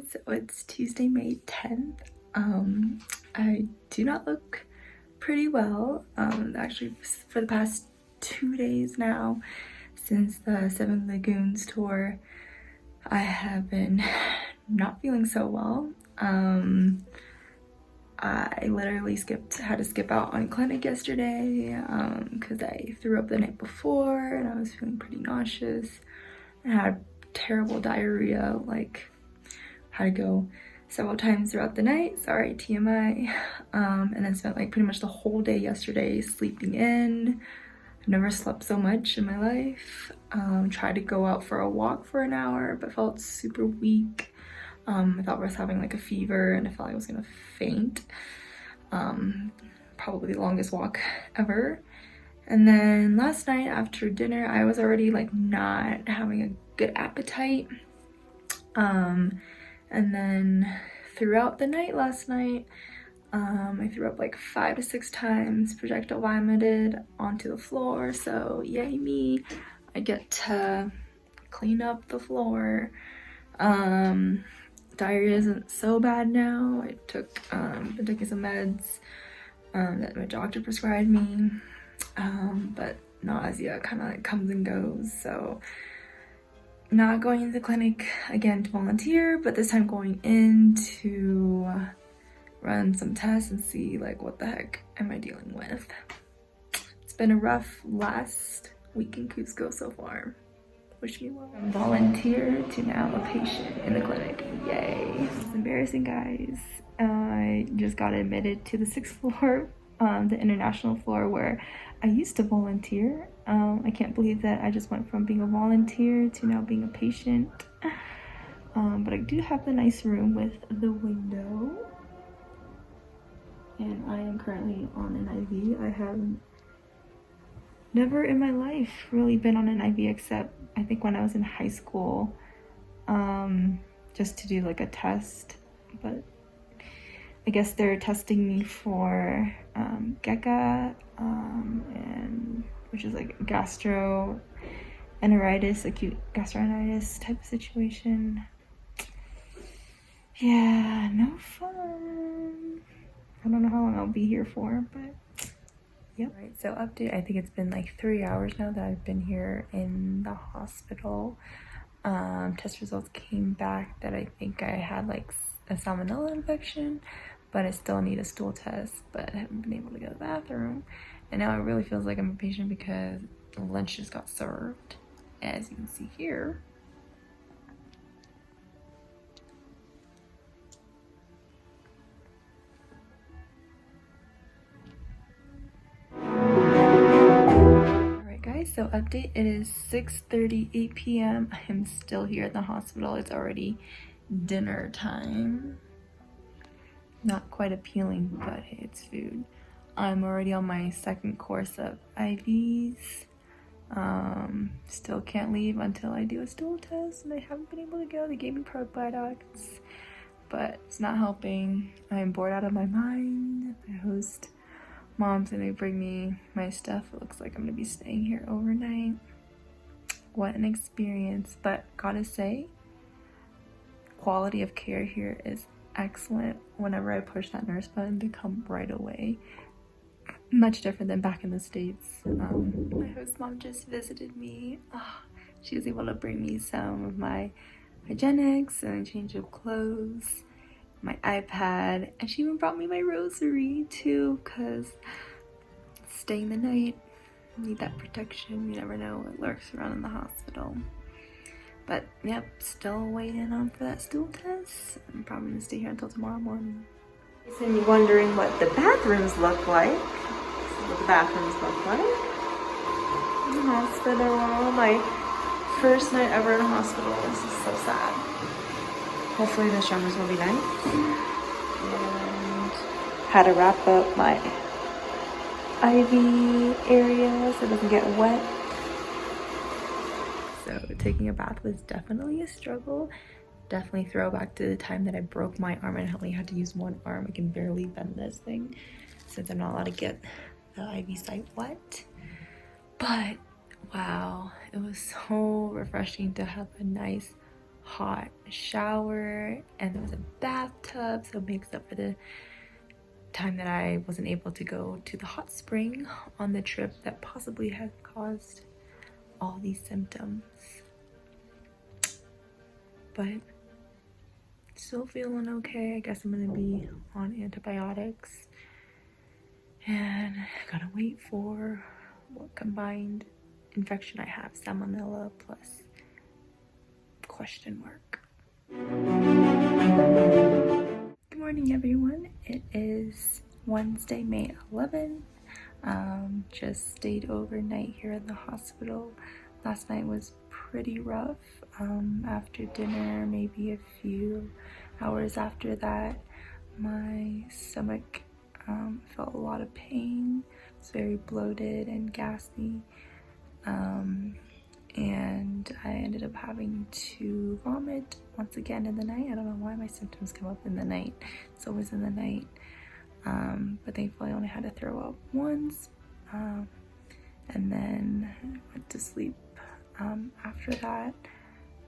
So it's Tuesday, May 10th. I do not look pretty well. Actually, for the past 2 days now, since the Seven Lagoons tour, I have been not feeling so well. I literally had to skip out on clinic yesterday because I threw up the night before and I was feeling pretty nauseous. I had terrible diarrhea, like had to go several times throughout the night. Sorry, TMI. And then spent like pretty much the whole day yesterday sleeping in. I've never slept so much in my life. Tried to go out for a walk for an hour, but felt super weak. I thought I was having like a fever and I felt like I was gonna faint. Probably the longest walk ever. And then last night after dinner, I was already like not having a good appetite. And then throughout the night last night, I threw up like 5 to 6 times, projectile vomited onto the floor. So yay me, I get to clean up the floor. Diarrhea isn't so bad now. I took been taking some meds that my doctor prescribed me, but nausea kind of like comes and goes. So not going into the clinic again to volunteer, but this time going in to run some tests and see like what the heck am I dealing with. It's been a rough last week in Cusco so far. Wish me well. From volunteer to now a patient in the clinic. Yay. It's embarrassing, guys. I just got admitted to the 6th floor, the international floor where I used to volunteer. I can't believe that I just went from being a volunteer to now being a patient. But I do have the nice room with the window. And I am currently on an IV. I have never in my life really been on an IV except I think when I was in high school, just to do like a test. But I guess they're testing me for GECA, and which is like gastroenteritis, acute gastroenteritis type of situation. Yeah, no fun. I don't know how long I'll be here for, but yep. Right, so update, I think it's been like 3 hours now that I've been here in the hospital. Test results came back that I think I had like a salmonella infection, but I still need a stool test, but I haven't been able to go to the bathroom. And now it really feels like I'm a patient because lunch just got served, as you can see here. So update, it is 6:38 p.m. I am still here at the hospital. It's already dinner time. Not quite appealing, but hey, it's food. I'm already on my 2nd course of IVs. Still can't leave until I do a stool test, and I haven't been able to go. They gave me probiotics, but it's not helping. I'm bored out of my mind. My host mom's gonna bring me my stuff. It looks like I'm gonna be staying here overnight. What an experience. But gotta say, quality of care here is excellent. Whenever I push that nurse button, they come right away. Much different than back in the States. My host mom just visited me. She was able to bring me some of my hygienics and a change of clothes, my iPad, and she even brought me my rosary too, because staying the night, need that protection. You never know what lurks around in the hospital. But yep, still waiting on for that stool test. I'm probably gonna stay here until tomorrow morning. So you're wondering what the bathrooms look like. This is what the bathrooms look like in the hospital. My first night ever in a hospital. This is so sad. Hopefully the showers will be nice. And how to wrap up my IV area so it doesn't get wet. So taking a bath was definitely a struggle. Definitely throwback to the time that I broke my arm and I only had to use one arm. I can barely bend this thing since I'm not allowed to get the IV site wet. But wow, it was so refreshing to have a nice hot shower, and there was a bathtub, so it makes up for the time that I wasn't able to go to the hot spring on the trip that possibly had caused all these symptoms. But still feeling okay. I guess I'm gonna be on antibiotics and gotta wait for what combined infection I have, salmonella plus question mark. Good morning, everyone. It is Wednesday, May 11th. Just stayed overnight here in the hospital. Last night was pretty rough. After dinner, maybe a few hours after that, my stomach felt a lot of pain. It's very bloated and gassy. And I ended up having to vomit once again in the night. I don't know why my symptoms come up in the night. It's always in the night. But thankfully I only had to throw up once. And then went to sleep after that,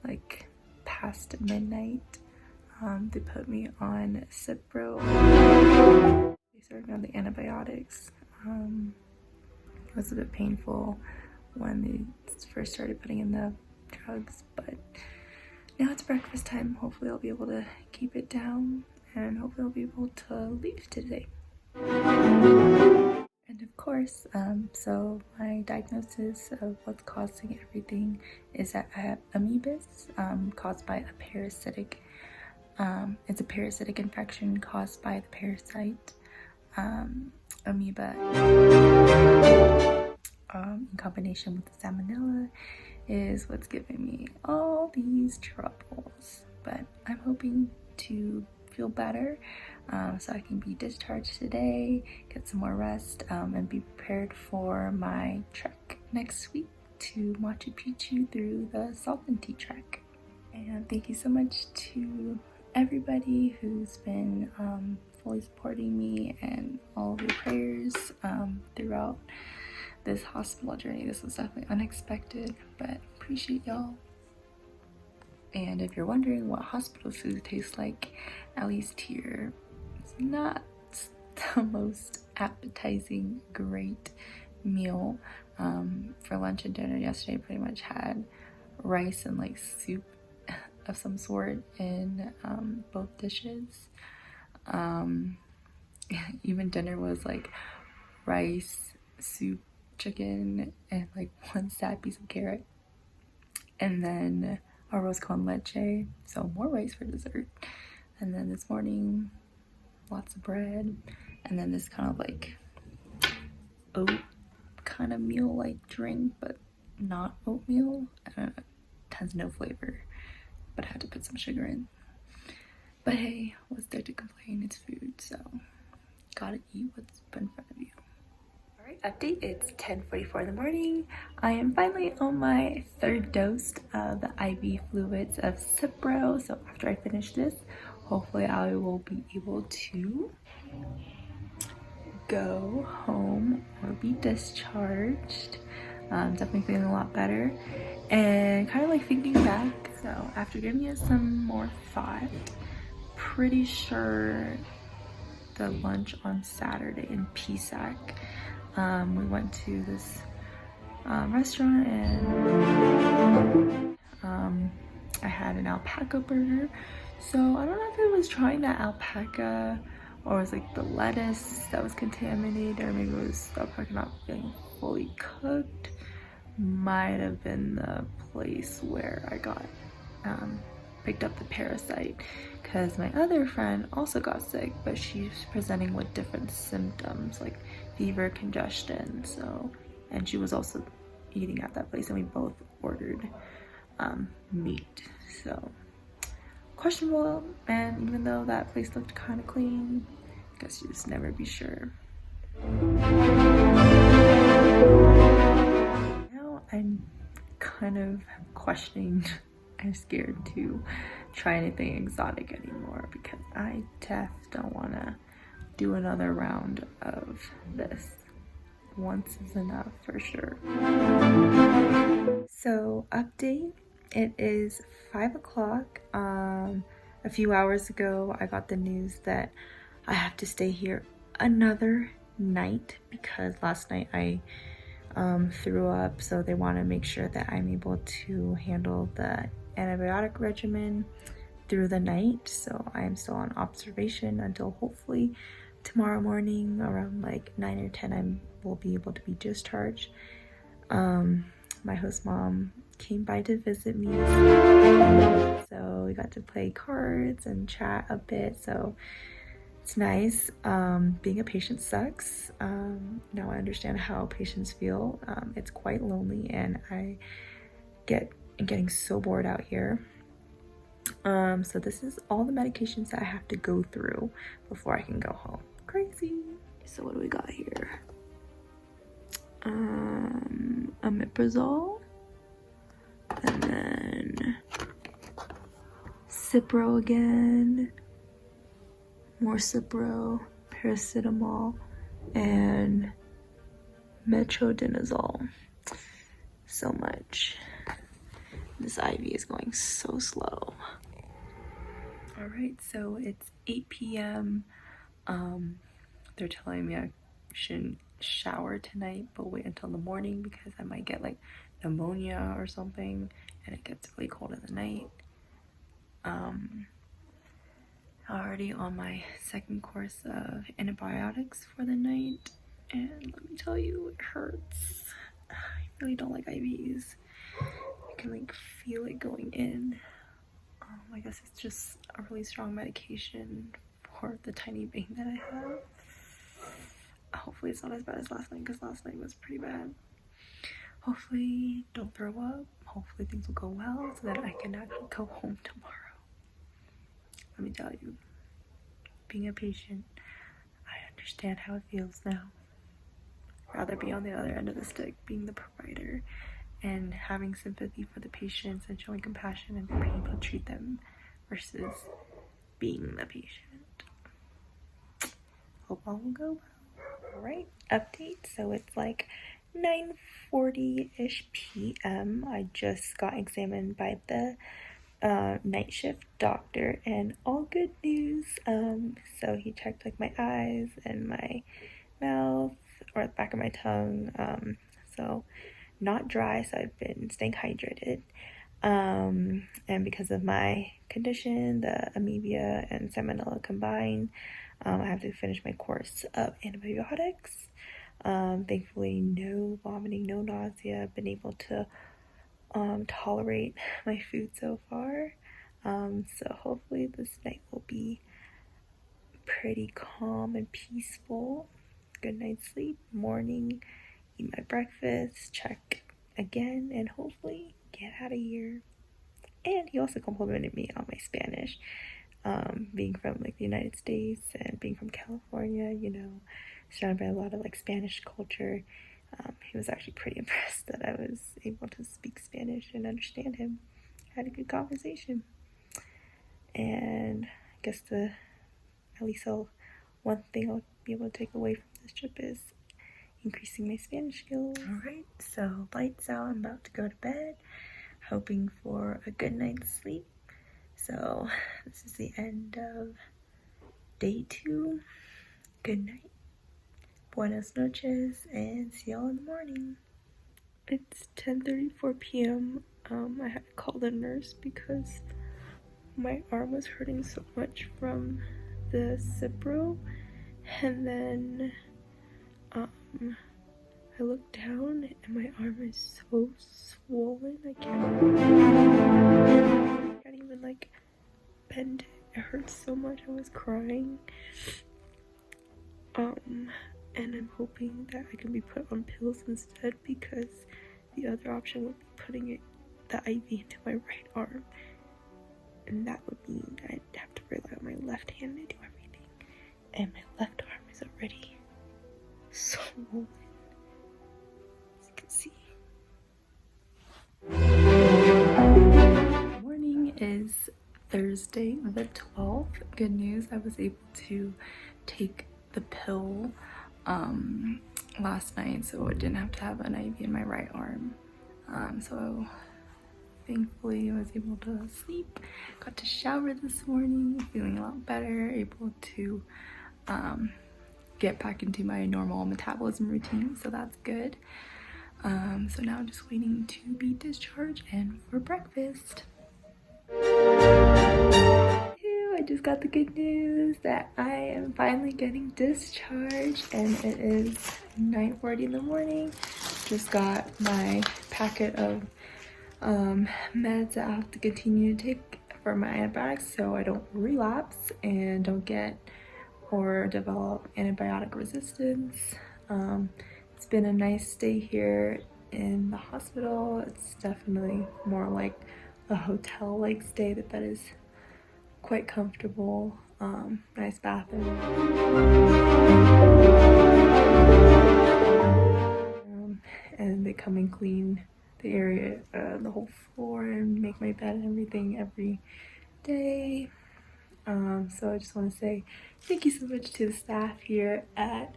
like past midnight. They put me on Cipro. They started me on the antibiotics. It was a bit painful when they first started putting in the drugs, but now it's breakfast time. Hopefully I'll be able to keep it down, and hopefully I'll be able to leave today. And of course, so my diagnosis of what's causing everything is that I have amoebas, caused by a parasitic. It's a parasitic infection caused by the parasite amoeba. In combination with the salmonella is what's giving me all these troubles. But I'm hoping to feel better, so I can be discharged today, get some more rest, and be prepared for my trek next week to Machu Picchu through the Saltantí trek. And thank you so much to everybody who's been fully supporting me, and all of your prayers throughout this hospital journey. This was definitely unexpected, but appreciate y'all. And if you're wondering what hospital food tastes like, at least here, it's not the most appetizing, great meal. For lunch and dinner yesterday, pretty much had rice and like soup of some sort in both dishes. Even dinner was like rice, soup, chicken, and like one sad piece of carrot, and then arroz con leche, so more rice for dessert. And then this morning, lots of bread, and then this kind of like oat kind of meal, like drink, but not oatmeal. I don't know, it has no flavor, but I had to put some sugar in. But hey, what's there to complain? It's food, so gotta eat what's put in front of you. Alright, update, it's 10:44 in the morning. I am finally on my third dose of the IV fluids of Cipro. So after I finish this, hopefully I will be able to go home or be discharged. Definitely feeling a lot better. And kind of like thinking back, so after giving it some more thought, pretty sure the lunch on Saturday in PSAC, we went to this restaurant, and I had an alpaca burger. So I don't know if it was trying that alpaca, or it was like the lettuce that was contaminated, or maybe it was the alpaca not being fully cooked. Might have been the place where I got picked up the parasite, because my other friend also got sick, but she's presenting with different symptoms like fever, congestion. So, and she was also eating at that place, and we both ordered meat. So questionable. And even though that place looked kind of clean, I guess you just never be sure. Now I'm kind of questioning, I'm scared to try anything exotic anymore, because I don't want to do another round of this. Once is enough for sure. So update, It is 5 o'clock. A few hours ago, I got the news that I have to stay here another night because last night I threw up, so they want to make sure that I'm able to handle the antibiotic regimen through the night. So I am still on observation until hopefully tomorrow morning around like 9 or 10 I will be able to be discharged. My host mom came by to visit me, so we got to play cards and chat a bit, so it's nice. Being a patient sucks. Now I understand how patients feel. It's quite lonely, and I'm getting so bored out here. So this is all the medications that I have to go through before I can go home. Crazy. So what do we got here? Omeprazole, and then Cipro again, more Cipro, paracetamol, and metronidazole. So much. This IV is going so slow. All right, so it's 8 p.m. They're telling me I shouldn't shower tonight, but wait until the morning because I might get like pneumonia or something, and it gets really cold in the night. Already on my second course of antibiotics for the night, and let me tell you, it hurts. I really don't like IVs. I can like feel it going in. I guess it's just a really strong medication for the tiny vein that I have. Hopefully it's not as bad as last night, because last night was pretty bad. Hopefully don't throw up. Hopefully things will go well so that I can actually go home tomorrow. Let me tell you, being a patient, I understand how it feels now. I'd rather be on the other end of the stick, being the provider and having sympathy for the patients and showing compassion and being able to treat them versus being the patient. Hope all will go well. All right, update. So it's like 9:40-ish p.m. I just got examined by the night shift doctor, and all good news. So he checked like my eyes and my mouth, or the back of my tongue. So not dry, so I've been staying hydrated. And because of my condition, the amoeba and salmonella combined, I have to finish my course of antibiotics. Thankfully, no vomiting, no nausea. I've been able to tolerate my food so far. So hopefully this night will be pretty calm and peaceful. Good night's sleep, morning, eat my breakfast, check again, and hopefully get out of here. And he also complimented me on my Spanish, being from like the United States and being from California, you know, surrounded by a lot of like Spanish culture. He was actually pretty impressed that I was able to speak Spanish and understand him. I had a good conversation. And I guess one thing I'll be able to take away from this trip is increasing my Spanish skills. Alright, so lights out. I'm about to go to bed, hoping for a good night's sleep. So this is the end of day 2. Good night. Buenas noches, and see y'all in the morning. It's 10:34 p.m. I had to call the nurse because my arm was hurting so much from the Cipro, and then I looked down and my arm is so swollen. I can't even like bend it. It hurts so much. I was crying. And I'm hoping that I can be put on pills instead, because the other option would be putting the IV into my right arm, and that would mean I'd have to rely on my left hand to do everything, and my left arm is already swollen, as you can see. Morning is Thursday the 12th. Good news, I was able to take the pill last night, so I didn't have to have an IV in my right arm. So thankfully I was able to sleep. Got to shower this morning, feeling a lot better, able to get back into my normal metabolism routine, so that's good. So now I'm just waiting to be discharged and for breakfast. I just got the good news that I am finally getting discharged, and it is 9:40 in the morning. Just got my packet of meds that I have to continue to take for my antibiotics so I don't relapse and don't get or develop antibiotic resistance. It's been a nice stay here in the hospital. It's definitely more like a hotel-like stay, that is quite comfortable. Nice bathroom. And they come and clean the area, the whole floor, and make my bed and everything every day. So I just want to say thank you so much to the staff here at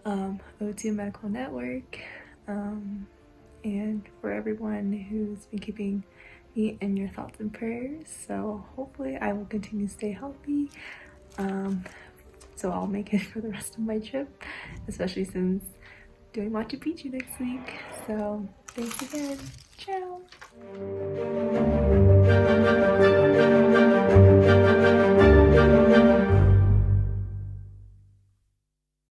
O2 Medical Network, and for everyone who's been keeping me in your thoughts and prayers. So hopefully I will continue to stay healthy. So I'll make it for the rest of my trip, especially since doing Machu Picchu next week. So thanks again. Ciao.